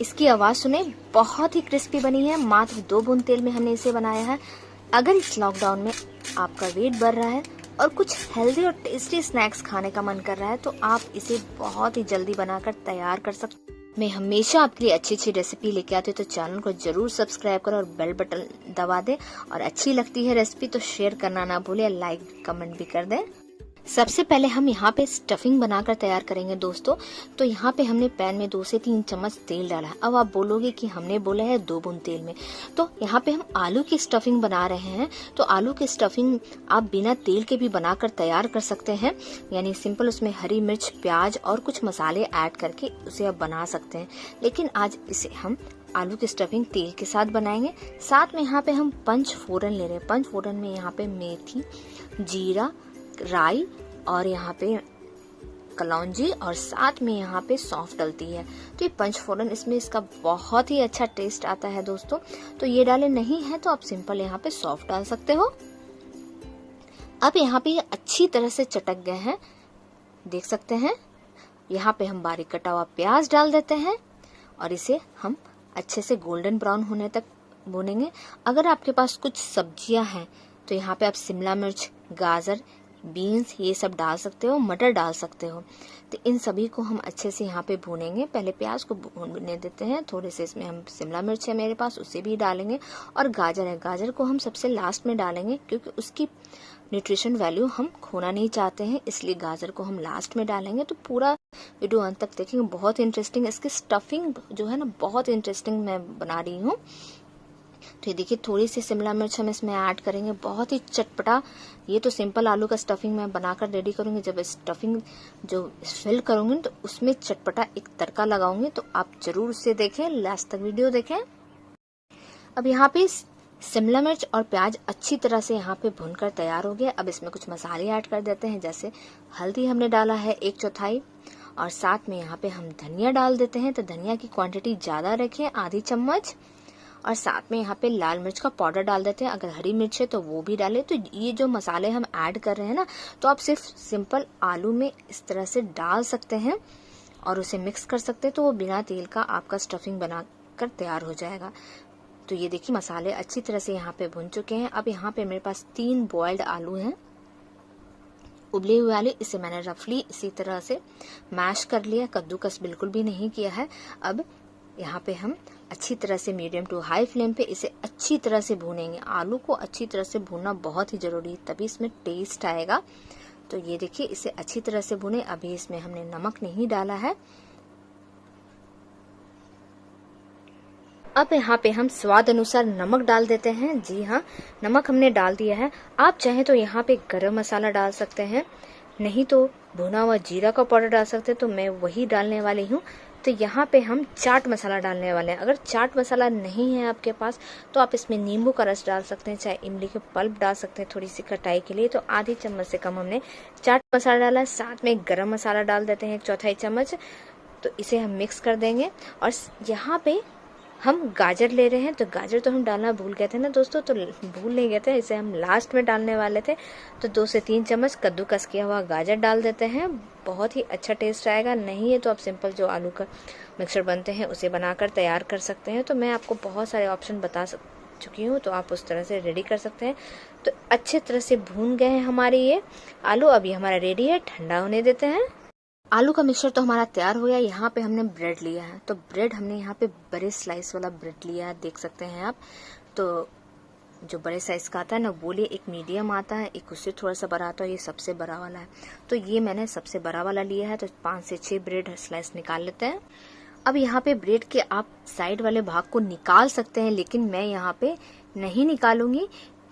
इसकी आवाज़ सुने, बहुत ही क्रिस्पी बनी है। मात्र 2 बूंद तेल में हमने इसे बनाया है। अगर इस लॉकडाउन में आपका वेट बढ़ रहा है और कुछ हेल्दी और टेस्टी स्नैक्स खाने का मन कर रहा है तो आप इसे बहुत ही जल्दी बनाकर तैयार कर सकते हैं। मैं हमेशा आपके लिए अच्छी अच्छी रेसिपी लेके आती हूँ, तो चैनल को जरूर सब्सक्राइब करो और बेल बटन दबा दें। और अच्छी लगती है रेसिपी तो शेयर करना ना भूलें, लाइक कमेंट भी कर दें। सबसे पहले हम यहाँ पे स्टफिंग बनाकर तैयार करेंगे दोस्तों। तो यहाँ पे हमने पैन में 2 से 3 चम्मच तेल डाला है। अब आप बोलोगे कि हमने बोला है 2 बूंद तेल में, तो यहाँ पे हम आलू की स्टफिंग बना रहे हैं। तो आलू की स्टफिंग आप बिना तेल के भी बनाकर तैयार कर सकते हैं, यानी सिंपल उसमें हरी मिर्च, प्याज और कुछ मसाले ऐड करके उसे आप बना सकते हैं। लेकिन आज इसे हम आलू की स्टफिंग तेल के साथ बनाएंगे। साथ में यहाँ पे हम पंच फोरन ले रहे हैं। पंच फोरन में यहाँ पे मेथी, जीरा, राई और यहाँ पे कलौंजी और साथ में यहाँ पे सौंफ डलती है। तो ये पंचफोरन, इसमें इसका बहुत ही अच्छा टेस्ट आता है दोस्तों। तो ये डाले नहीं है तो आप सिंपल यहाँ पे सौंफ डाल सकते हो। अब यहाँ पे ये अच्छी तरह से चटक गए हैं, देख सकते हैं। यहाँ पे हम बारीक कटा हुआ प्याज डाल देते हैं और इसे हम अच्छे से गोल्डन ब्राउन होने तक भूनेंगे। अगर आपके पास कुछ सब्जियां हैं तो यहाँ पे आप शिमला मिर्च, गाजर, बीन्स ये सब डाल सकते हो, मटर डाल सकते हो। तो इन सभी को हम अच्छे से यहाँ पे भूनेंगे। पहले प्याज को भूनने देते हैं, थोड़े से इसमें हम शिमला मिर्च है मेरे पास उसे भी डालेंगे और गाजर है, गाजर को हम सबसे लास्ट में डालेंगे क्योंकि उसकी न्यूट्रिशन वैल्यू हम खोना नहीं चाहते हैं, इसलिए गाजर को हम लास्ट में डालेंगे। तो पूरा वीडियो अंत तक देखेंगे, बहुत इंटरेस्टिंग। इसकी स्टफिंग जो है ना बहुत इंटरेस्टिंग मैं बना रही हूँ। तो ये देखिए थोड़ी सी शिमला मिर्च हम इसमें ऐड करेंगे, बहुत ही चटपटा। ये तो सिंपल आलू का स्टफिंग मैं बनाकर रेडी करूंगी। जब स्टफिंग जो फिल करूंगी तो उसमें चटपटा एक तड़का लगाऊंगी, तो आप जरूर उसे देखें, लास्ट तक वीडियो देखें। अब यहाँ पे शिमला मिर्च और प्याज अच्छी तरह से यहाँ पे भुनकर तैयार हो गया। अब इसमें कुछ मसाले ऐड कर देते हैं, जैसे हल्दी हमने डाला है 1/4 और साथ में यहाँ पे हम धनिया डाल देते हैं। तो धनिया की क्वांटिटी ज्यादा रखें, आधी चम्मच। और साथ में यहाँ पे लाल मिर्च का पाउडर डाल देते हैं, अगर हरी मिर्च है तो वो भी डालें। तो ये जो मसाले हम ऐड कर रहे हैं ना, तो आप सिर्फ सिंपल आलू में इस तरह से डाल सकते हैं और उसे मिक्स कर सकते हैं, तो वो बिना तेल का आपका स्टफिंग बनाकर तैयार हो जाएगा। तो ये देखिए मसाले अच्छी तरह से यहाँ पे भुन चुके हैं। अब यहाँ पे मेरे पास 3 बॉइल्ड आलू हैं, उबले हुए आलू। इसे मैंने रफली इसी तरह से मैश कर लिया, कद्दूकस बिल्कुल भी नहीं किया है। अब यहाँ पे हम अच्छी तरह से मीडियम टू हाई फ्लेम पे इसे अच्छी तरह से भूनेंगे। आलू को अच्छी तरह से भूनना बहुत ही जरूरी है, तभी इसमें टेस्ट आएगा। तो ये देखिए इसे अच्छी तरह से भुने। अभी इसमें हमने नमक नहीं डाला है। अब यहाँ पे हम स्वाद अनुसार नमक डाल देते हैं। जी हाँ, नमक हमने डाल दिया है। आप चाहें तो यहाँ पे गरम मसाला डाल सकते हैं, नहीं तो भुना हुआ जीरा का पाउडर डाल सकते हैं, तो मैं वही डालने वाली हूँ। तो यहाँ पे हम चाट मसाला डालने वाले हैं। अगर चाट मसाला नहीं है आपके पास तो आप इसमें नींबू का रस डाल सकते हैं, चाहे इमली के पल्प डाल सकते हैं थोड़ी सी खटाई के लिए। तो आधी चम्मच से कम हमने चाट मसाला डाला है। साथ में गरम मसाला डाल देते हैं 1/4 चम्मच। तो इसे हम मिक्स कर देंगे। और यहाँ पे हम गाजर ले रहे हैं, तो गाजर तो हम डालना भूल गए थे ना दोस्तों, तो भूल नहीं गए थे, इसे हम लास्ट में डालने वाले थे। तो 2 से 3 चम्मच कद्दूकस किया हुआ गाजर डाल देते हैं, बहुत ही अच्छा टेस्ट आएगा। नहीं है तो आप सिंपल जो आलू का मिक्सर बनते हैं उसे बनाकर तैयार कर सकते हैं। तो मैं आपको बहुत सारे ऑप्शन बता चुकी हूँ, तो आप उस तरह से रेडी कर सकते हैं। तो अच्छे तरह से भून गए हैं हमारे ये आलू। अभी हमारा रेडी है, ठंडा होने देते हैं। आलू का मिक्सचर तो हमारा तैयार हो गया। यहाँ पे हमने ब्रेड लिया है, तो ब्रेड हमने यहाँ पे बड़े स्लाइस वाला ब्रेड लिया है, देख सकते हैं आप। तो जो बड़े साइज का आता है ना वो लिए, एक मीडियम आता है, एक उससे थोड़ा सा बड़ा आता है, ये सबसे बड़ा वाला है। तो ये मैंने सबसे बड़ा वाला लिया है। तो 5 से 6 ब्रेड स्लाइस निकाल लेते हैं। अब यहाँ पे ब्रेड के आप साइड वाले भाग को निकाल सकते हैं, लेकिन मैं यहाँ पे नहीं निकालूंगी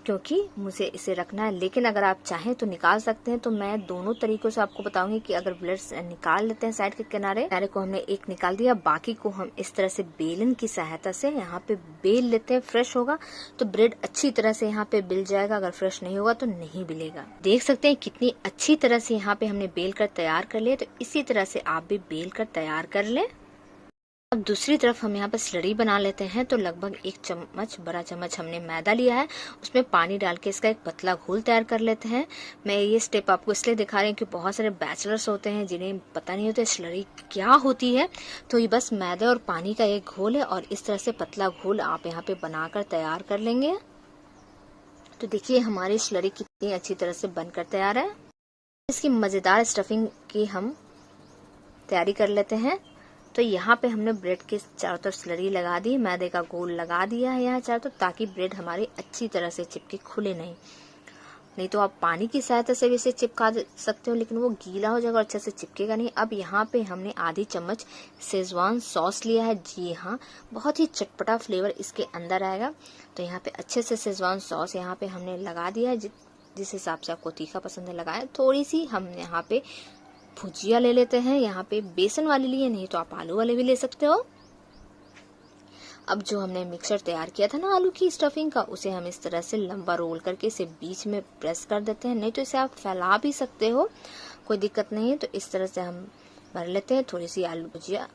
क्योंकि मुझे इसे रखना है। लेकिन अगर आप चाहें तो निकाल सकते हैं। तो मैं दोनों तरीकों से आपको बताऊंगी कि अगर ब्रेड निकाल लेते हैं साइड के किनारे को हमने एक निकाल दिया, बाकी को हम इस तरह से बेलन की सहायता से यहाँ पे बेल लेते हैं। फ्रेश होगा तो ब्रेड अच्छी तरह से यहाँ पे बिल जाएगा, अगर फ्रेश नहीं होगा तो नहीं बिलेगा। देख सकते हैं कितनी अच्छी तरह से यहाँ पे हमने बेल कर तैयार कर लिया। तो इसी तरह से आप भी बेल कर तैयार कर लें। अब दूसरी तरफ हम यहाँ पर स्लरी बना लेते हैं। तो लगभग 1 चम्मच, बड़ा चम्मच हमने मैदा लिया है, उसमें पानी डाल के इसका एक पतला घोल तैयार कर लेते हैं। मैं ये स्टेप आपको इसलिए दिखा रही हूँ कि बहुत सारे बैचलर्स होते हैं जिन्हें पता नहीं होता स्लरी क्या होती है। तो ये बस मैदे और पानी का एक घोल है और इस तरह से पतला घोल आप यहाँ पे बनाकर तैयार कर लेंगे। तो देखिए हमारी स्लरी कितनी अच्छी तरह से बनकर तैयार है। इसकी मज़ेदार स्टफिंग की हम तैयारी कर लेते हैं। तो यहाँ पे हमने ब्रेड के चारों तरफ स्लरी लगा दी, मैदे का घोल लगा दिया है यहाँ चारों तरफ, ताकि ब्रेड हमारी अच्छी तरह से चिपके, खुले नहीं तो आप पानी की सहायता से भी इसे चिपका सकते हो, लेकिन वो गीला हो जाएगा और अच्छे से चिपकेगा नहीं। अब यहाँ पे हमने आधी चम्मच शेजवान सॉस लिया है। जी हाँ, बहुत ही चटपटा फ्लेवर इसके अंदर आएगा। तो यहाँ पे अच्छे से शेजवान सॉस यहाँ पे हमने लगा दिया है। जिस हिसाब से आपको तीखा पसंद है लगाएं। थोड़ी सी हम यहाँ पे भुजिया ले लेते हैं। यहाँ पे बेसन वाली लिए, नहीं तो आप आलू वाले भी ले सकते हो। अब जो हमने मिक्सचर तैयार किया था ना आलू की स्टफिंग का, उसे हम इस तरह से लंबा रोल करके इसे बीच में प्रेस कर देते हैं। नहीं तो इसे आप फैला भी सकते हो, कोई दिक्कत नहीं है। तो इस तरह से हम भर लेते हैं। थोड़ी सी आलू भुजिया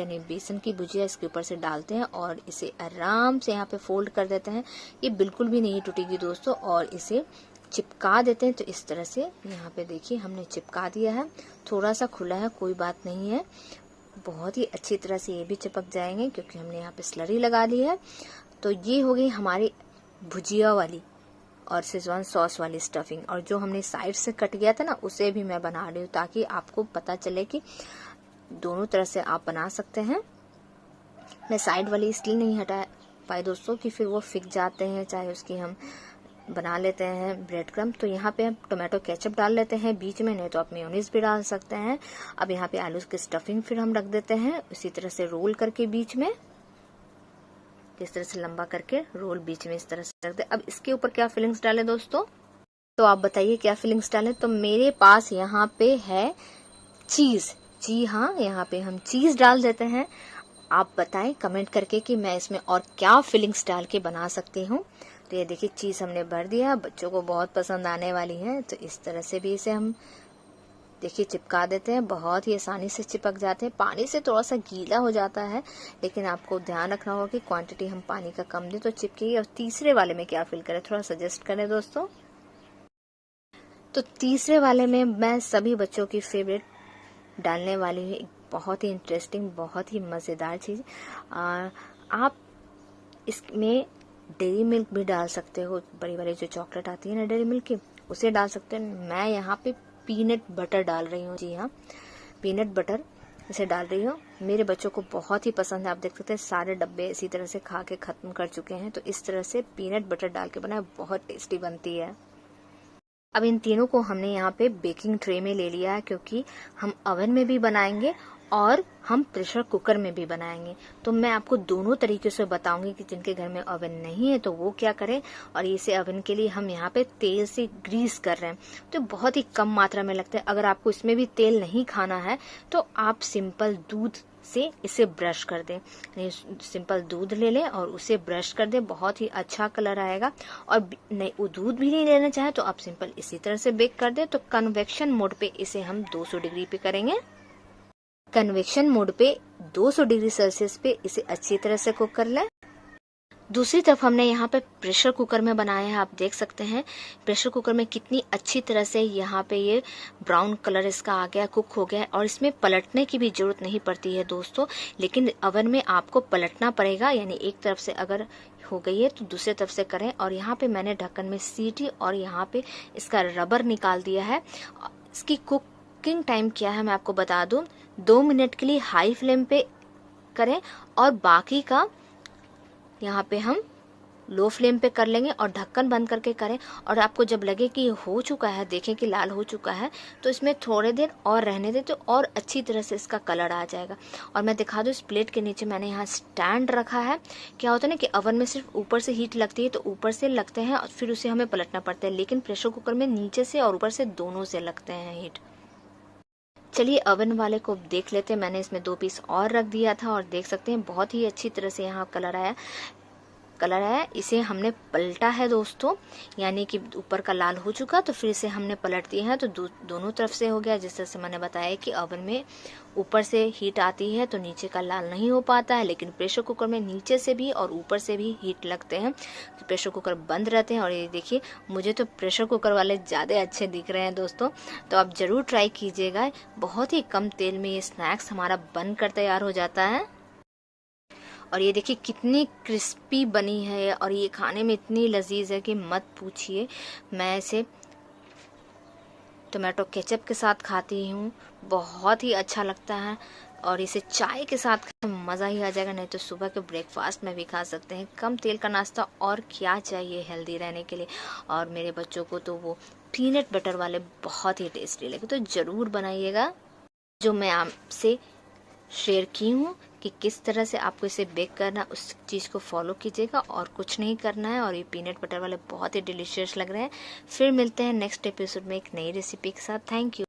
नहीं, बेसन की भुजिया इसके ऊपर से डालते हैं और इसे आराम से यहाँ पे फोल्ड कर देते हैं। ये बिल्कुल भी नहीं टूटेगी दोस्तों। और इसे चिपका देते हैं। तो इस तरह से यहाँ पे देखिए हमने चिपका दिया है। थोड़ा सा खुला है, कोई बात नहीं है, बहुत ही अच्छी तरह से ये भी चिपक जाएंगे क्योंकि हमने यहाँ पे स्लरी लगा ली है। तो ये हो गई हमारी भुजिया वाली और शेजवान सॉस वाली स्टफिंग। और जो हमने साइड से कट गया था ना, उसे भी मैं बना रही हूँ ताकि आपको पता चले कि दोनों तरह से आप बना सकते हैं। मैं साइड वाली इसलिए नहीं हटा पाई दोस्तों कि फिर वो फिक जाते हैं, चाहे उसकी हम बना लेते हैं ब्रेड क्रम्ब। तो यहाँ पे हम टोमेटो केचप डाल लेते हैं बीच में, नहीं तो आप मेयोनीज भी डाल सकते हैं। अब यहाँ पे आलू की स्टफिंग फिर हम रख देते हैं इसी तरह से रोल करके बीच में, इस तरह से लंबा करके रोल बीच में इस तरह से रख दे। अब इसके ऊपर क्या फिलिंग्स डालें दोस्तों, तो आप बताइए क्या फिलिंग्स डालें। तो मेरे पास यहाँ पे है चीज। जी हाँ, यहाँ पे हम चीज डाल देते हैं। आप बताएं कमेंट करके कि मैं इसमें और क्या फिलिंग्स डाल के बना सकती हूँ। तो ये देखिए चीज हमने भर दिया, बच्चों को बहुत पसंद आने वाली है। तो इस तरह से भी इसे हम देखिए चिपका देते हैं, बहुत ही आसानी से चिपक जाते हैं। पानी से थोड़ा सा गीला हो जाता है, लेकिन आपको ध्यान रखना होगा कि क्वांटिटी हम पानी का कम दें तो चिपकेगी। और तीसरे वाले में क्या फिल करें, थोड़ा सजेस्ट करें दोस्तों। तो तीसरे वाले में मैं सभी बच्चों की फेवरेट डालने वाली हूँ, बहुत ही इंटरेस्टिंग, बहुत ही मज़ेदार चीज़। आप इसमें डेयरी मिल्क भी डाल सकते हो, बड़ी बड़ी जो चॉकलेट आती है ना डेयरी मिल्क की, उसे डाल सकते हैं। मैं यहाँ पे पीनट बटर डाल रही हूँ। जी हाँ, पीनट बटर इसे डाल रही हूँ। मेरे बच्चों को बहुत ही पसंद है। आप देख सकते हैं सारे डब्बे इसी तरह से खा के ख़त्म कर चुके हैं। तो इस तरह से पीनट बटर डाल के बनाए, बहुत टेस्टी बनती है। अब इन तीनों को हमने यहाँ पे बेकिंग ट्रे में ले लिया है, क्योंकि हम ओवन में भी बनाएंगे और हम प्रेशर कुकर में भी बनाएंगे। तो मैं आपको दोनों तरीके से बताऊंगी कि जिनके घर में ओवन नहीं है तो वो क्या करें। और इसे ओवन के लिए हम यहाँ पे तेल से ग्रीस कर रहे हैं, तो बहुत ही कम मात्रा में लगता है। अगर आपको इसमें भी तेल नहीं खाना है तो आप सिंपल दूध से इसे ब्रश कर दें। सिंपल दूध ले लें और उसे ब्रश कर दें, बहुत ही अच्छा कलर आएगा। और नहीं, वो दूध भी नहीं लेना चाहे तो आप सिंपल इसी तरह से बेक कर दें। तो कन्वेक्शन मोड पे इसे हम 200 डिग्री पे करेंगे। कन्वेक्शन मोड पे 200 डिग्री सेल्सियस पे इसे अच्छी तरह से कुक कर लें। दूसरी तरफ हमने यहाँ पे प्रेशर कुकर में बनाया है। आप देख सकते हैं प्रेशर कुकर में कितनी अच्छी तरह से यहाँ पे ये ब्राउन कलर इसका आ गया, कुक हो गया है। और इसमें पलटने की भी जरूरत नहीं पड़ती है दोस्तों, लेकिन ओवन में आपको पलटना पड़ेगा। यानी एक तरफ से अगर हो गई है तो दूसरी तरफ से करें। और यहाँ पे मैंने ढक्कन में सीटी और यहाँ पे इसका रबर निकाल दिया है। इसकी कुकिंग टाइम क्या है मैं आपको बता दूं, 2 मिनट के लिए हाई फ्लेम पे करें और बाकी का यहाँ पे हम लो फ्लेम पे कर लेंगे और ढक्कन बंद करके करें। और आपको जब लगे कि हो चुका है, देखें कि लाल हो चुका है, तो इसमें थोड़े देर और रहने दें तो और अच्छी तरह से इसका कलर आ जाएगा। और मैं दिखा दूँ, इस प्लेट के नीचे मैंने यहाँ स्टैंड रखा है। क्या होता है ना कि ओवन में सिर्फ ऊपर से हीट लगती है तो ऊपर से लगते हैं और फिर उसे हमें पलटना पड़ता है, लेकिन प्रेशर कुकर में नीचे से और ऊपर से दोनों से लगते हैं हीट। चलिए ओवन वाले को देख लेते हैं। मैंने इसमें 2 पीस और रख दिया था और देख सकते हैं बहुत ही अच्छी तरह से यहाँ कलर आया। कलर है इसे हमने पलटा है दोस्तों, यानी कि ऊपर का लाल हो चुका तो फिर इसे हमने पलट दिया है तो दोनों तरफ से हो गया। जिस तरह से मैंने बताया कि ओवन में ऊपर से हीट आती है तो नीचे का लाल नहीं हो पाता है, लेकिन प्रेशर कुकर में नीचे से भी और ऊपर से भी हीट लगते हैं तो प्रेशर कुकर बंद रहते हैं। और ये देखिए मुझे तो प्रेशर कुकर वाले ज़्यादा अच्छे दिख रहे हैं दोस्तों, तो आप ज़रूर ट्राई कीजिएगा। बहुत ही कम तेल में ये स्नैक्स हमारा बनकर तैयार हो जाता है। और ये देखिए कितनी क्रिस्पी बनी है और ये खाने में इतनी लजीज है कि मत पूछिए। मैं इसे टोमेटो केचप के साथ खाती हूँ, बहुत ही अच्छा लगता है। और इसे चाय के साथ मज़ा ही आ जाएगा, नहीं तो सुबह के ब्रेकफास्ट में भी खा सकते हैं। कम तेल का नाश्ता और क्या चाहिए हेल्दी रहने के लिए। और मेरे बच्चों को तो वो पीनट बटर वाले बहुत ही टेस्टी लगे, तो ज़रूर बनाइएगा। जो मैं आपसे शेयर की हूँ कि किस तरह से आपको इसे बेक करना, उस चीज़ को फॉलो कीजिएगा और कुछ नहीं करना है। और ये पीनट बटर वाले बहुत ही डिलीशियस लग रहे हैं। फिर मिलते हैं नेक्स्ट एपिसोड में एक नई रेसिपी के साथ। Thank you.